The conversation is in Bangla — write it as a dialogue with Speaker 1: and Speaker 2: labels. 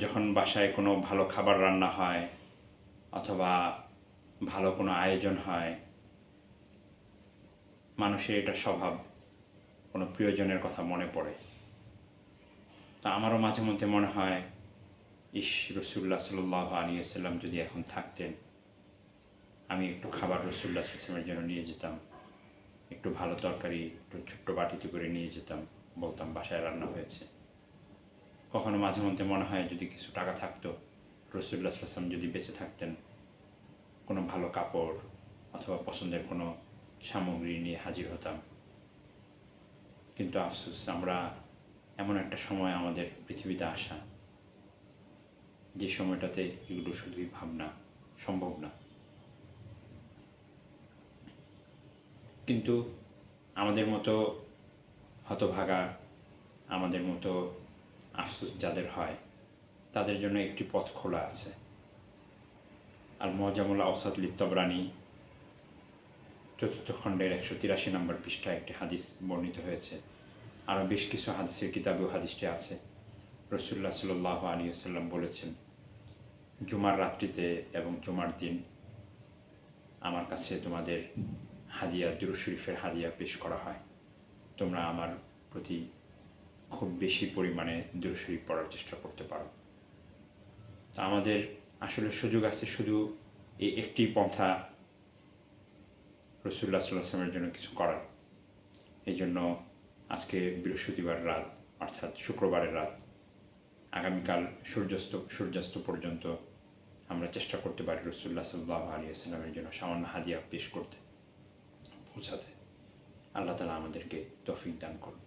Speaker 1: যখন বাসায় কোনো ভালো খাবার রান্না হয় অথবা ভালো কোনো আয়োজন হয়, মানুষের এটা স্বভাব কোনো প্রিয়জনের কথা মনে পড়ে। তা আমারও মাঝে মধ্যে মনে হয়, ইস, রসুল্লাহ সাল্লাল্লাহু আলাইহি ওয়াসাল্লাম যদি এখন থাকতেন, আমি একটু খাবার রসুল্লাহ সাল্লাল্লাহু আলাইহি ওয়াসাল্লামের জন্য নিয়ে যেতাম, একটু ভালো তরকারি একটু ছোট্ট বাটিতে করে নিয়ে যেতাম, বলতাম বাসায় রান্না হয়েছে। কখনো মাঝে মধ্যে মনে হয় যদি কিছু টাকা থাকতো, রসুল্লাহ সাল্লাল্লাহু আলাইহি ওয়াসাল্লাম যদি বেঁচে থাকতেন, কোনো ভালো কাপড় অথবা পছন্দের কোনো সামগ্রী নিয়ে হাজির হতাম। কিন্তু আফসোস, আমরা এমন একটা সময় আমাদের পৃথিবীতে আসা, যে সময়টাতে এগুলো শুধুই ভাবনা, সম্ভব না। কিন্তু আমাদের মতো হতভাগা, আমাদের মতো আফসোস যাদের হয়, তাদের জন্য একটি পথ খোলা আছে। আল মুআজামুল আওসাত লিত-তাবরানী ৪র্থ খণ্ডের ১৮৩ নম্বর পৃষ্ঠায় একটি হাদিস বর্ণিত হয়েছে। আরও বেশ কিছু হাদিসের কিতাবেও হাদিসটি আছে। রাসূলুল্লাহ সাল্লাল্লাহু আলাইহি ওয়াসাল্লাম বলেছেন, জুমার রাত্রিতে এবং জুমার দিন আমার কাছে তোমাদের হাদিয়া, দুরূদ শরীফের হাদিয়া পেশ করা হয়। তোমরা আমার প্রতি খুব বেশি পরিমাণে দুরূদ শরীফ পড়ার চেষ্টা করতে পারো। তা আমাদের আসলে সুযোগ আছে শুধু এই একটি পন্থা, রাসূলুল্লাহ সাল্লাল্লাহু আলাইহি ওয়াসাল্লামের জন্য কিছু করার। এই জন্য আজকে বৃহস্পতিবার রাত, অর্থাৎ শুক্রবারের রাত, আগামীকাল সূর্যাস্ত পর্যন্ত আমরা চেষ্টা করতে পারি রাসূলুল্লাহ সাল্লাল্লাহু আলাইহি ওয়াসাল্লামের জন্য সামান্য হাদিয়া পেশ করতে, পৌঁছাতে। আল্লাহ তাআলা আমাদেরকে তৌফিক দান করুন।